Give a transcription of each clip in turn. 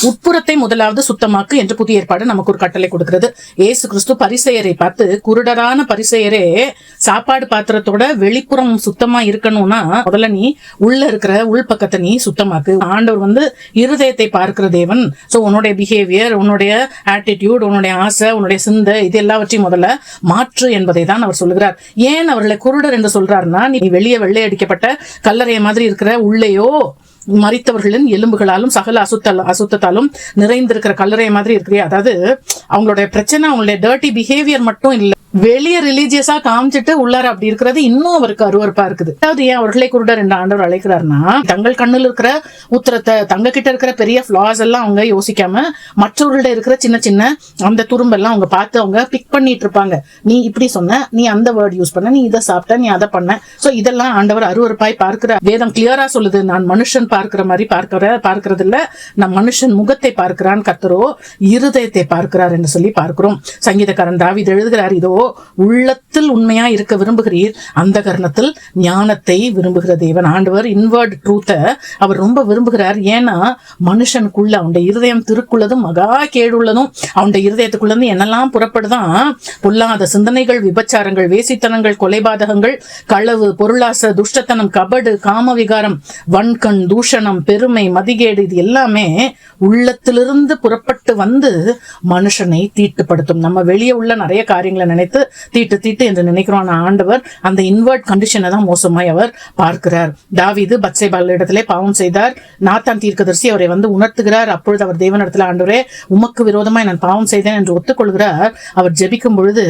உட்புறத்தை முதலாவது சுத்தமாக்கு என்று புதிய ஏற்பாடு நமக்கு ஒரு கட்டளை கொடுக்கிறது. இயேசு கிறிஸ்து பரிசேயரை பார்த்து, குருடரான பரிசேயரே, சாப்பாடு பாத்திரத்தோட வெளிப்புறம் சுத்தமா இருக்கணும்னா முதல்ல நீ உள்ள இருக்கிற உள்பக்கத்தை நீ சுத்தமாக்கு. ஆண்டவர் இருதயத்தை பார்க்கிற தேவன். சோ உன்னுடைய பிஹேவியர், உன்னுடைய ஆட்டிடியூட், உன்னுடைய ஆசை, உன்னுடைய சிந்தை, இது எல்லாவற்றையும் முதல்ல மாற்று என்பதை தான் அவர் சொல்லுகிறார். ஏன் அவர்களை குருடர் என்று சொல்றாருன்னா, நீ வெளியே வெள்ளை அடிக்கப்பட்ட கல்லறைய மாதிரி இருக்கிற உள்ளேயோ மரித்தவர்களின் எலும்புகளாலும் சகல அசுத்தத்தாலும் நிறைந்திருக்கிற கல்லறை மாதிரி இருக்கிறியா. அதாவது அவங்களுடைய பிரச்சனை அவங்களுடைய டர்ட்டி பிஹேவியர் மட்டும் இல்ல, வெளியே ரிலீஜியஸா காமிச்சிட்டு உள்ளார அப்படி இருக்கிறது இன்னும் அவருக்கு அருவருப்பா இருக்குது. அதாவது ஏன் அவர்களை குருடர் என்று ஆண்டவர் அழைக்கிறார்னா, தங்கள் கண்ணில் இருக்கிற உத்தரத்தை, தங்க கிட்ட இருக்கிற பெரிய ஃபிளாஸ் எல்லாம் அவங்க யோசிக்காம மற்றவர்கள்ட்ட இருக்கிற சின்ன சின்ன அந்த துரும்பெல்லாம் அவங்க பார்த்து அவங்க பிக் பண்ணிட்டு இருப்பாங்க. நீ இப்படி சொன்ன, நீ அந்த வேர்ட் யூஸ் பண்ண, நீ இதை சாப்பிட்ட, நீ அதை பண்ண. சோ இதெல்லாம் ஆண்டவர் அருவருப்பாய் பார்க்கிற. வேதம் கிளியரா சொல்லுது, நான் மனுஷன் பார்க்கிற மாதிரி பார்க்கறது இல்ல, நான் மனுஷன் முகத்தை பார்க்கிறான், கர்த்தரோ இருதயத்தை பார்க்கிறார் என்று சொல்லி பார்க்கிறோம். சங்கீதக்காரன் தாவீது எழுதுகிறார், இதோ உள்ளத்தில் உண்மையா இருக்க விரும்புகிறீர், அந்த கர்ணத்தில் ஞானத்தை விரும்புகிற தேவன். ஆண்டவர் இன்வர்ட் ட்ரூத்தை அவர் ரொம்ப விரும்புகிறார். ஏன்னா மனுஷனுக்குள்ள அவனுடைய இருதயம் திருக்குள்ளதும் மகா கேடுள்ளதும், அவனுடைய இருதயத்துக்குள்ளது என்னெல்லாம் புறப்படுதான், பொல்லாத சிந்தனைகள், விபச்சாரங்கள், வேசித்தனங்கள், கொலைபாதகங்கள், களவு, பொருளாசை, துஷ்டத்தனம், கபடு, காமவிகாரம், வன்கண், தூஷணம், பெருமை, மதிகேடு, இது எல்லாமே உள்ளத்திலிருந்து புறப்பட்டு மனுஷனை தீட்டுப்படுத்தும். நம்ம வெளியே உள்ள நிறைய காரியங்களை நினைத்து தீட்டு என்று நினைக்கிறோம். ஆண்டவர் அந்த இன்வர்ட் கண்டிஷனை தான் மோசமாய் அவர் பார்க்கிறார். தாவீது பத்சேபாள் இடத்திலே பாவம் செய்தார். நாத்தான் தீர்க்கதரிசி அவரை உணர்த்துகிறார். அப்பொழுது அவர் தேவனிடத்துல, ஆண்டவரே உமக்கு விரோதமாய் நான் பாவம் செய்தேன் என்று ஒத்துக்கொள்கிறார். அவர் ஜெபிக்கும் பொழுது,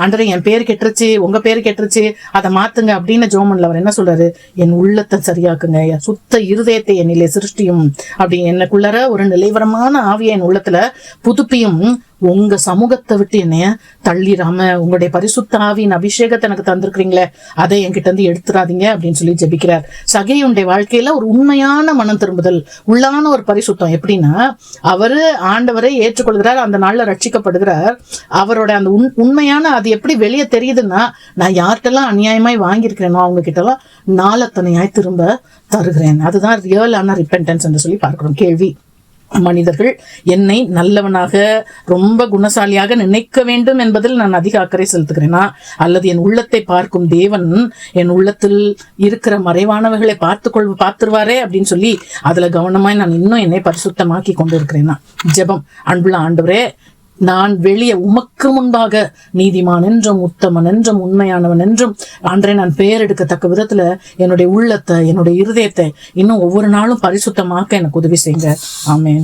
ஆண்டவரே என் பேர் கெட்டுருச்சு, உங்க பேர் கெட்டுருச்சு, அதை மாத்துங்க அப்படின்னு ஜோமன்ல அவர் என்ன சொல்றாரு, என் உள்ளத்தை சரியாக்குங்க, சுத்த இருதயத்தை என்னிலே சிருஷ்டியும், அப்படி எனக்குள்ளற ஒரு நிலைவரமான ஆவியை என் உள்ளத்துல புதுப்பியும், உங்க சமூகத்தை விட்டு என்னைய தள்ளிடாம உங்களுடைய பரிசுத்த ஆவியின் அபிஷேகத்தை எனக்கு தந்திருக்கிறீங்களே, அதை என்கிட்ட இருந்து எடுத்துறாதீங்க அப்படின்னு சொல்லி ஜெபிக்கிறார். சகையுடைய வாழ்க்கையில ஒரு உண்மையான மனம் திரும்புதல், உள்ளான ஒரு பரிசுத்தம். எப்படின்னா, அவரு ஆண்டவரை ஏற்றுக்கொள்கிறார், அந்த நாள்ல ரட்சிக்கப்படுகிறார். அவரோட அந்த உண்மையான அது எப்படி வெளியே தெரியுதுன்னா, நான் யார்கிட்டலாம் அநியாயமாய் வாங்கியிருக்கிறேனோ அவங்க கிட்ட எல்லாம் நாளத்தனையாய் திரும்ப தருகிறேன். அதுதான் ரியலான ரிப்பென்டன்ஸ் என்று சொல்லி பார்க்கிறோம். கேள்வி: மனிதர்கள் என்னை நல்லவனாக, ரொம்ப குணசாலியாக நினைக்க வேண்டும் என்பதில் நான் அதிக அக்கறை செலுத்துகிறேனா, அல்லது என் உள்ளத்தை பார்க்கும் தேவன் என் உள்ளத்தில் இருக்கிற மறைவானவைகளை பார்த்துருவாரே அப்படின்னு சொல்லி அதுல கவனமாய் நான் இன்னும் என்னை பரிசுத்தமாக்கி கொண்டு இருக்கிறேனா? ஜெபம்: அன்புள்ள ஆண்டவரே, நான் வெளியே உமக்கு முன்பாக நீதிமான் என்றும் உத்தமன் என்றும் உண்மையானவன் என்றும் ஆண்டவரே நான் பெயர் எடுக்கத்தக்க விதத்துல என்னுடைய உள்ளத்தை, என்னுடைய இருதயத்தை இன்னும் ஒவ்வொரு நாளும் பரிசுத்தமாக்க எனக்கு உதவி செய்யுங்க. ஆமென்.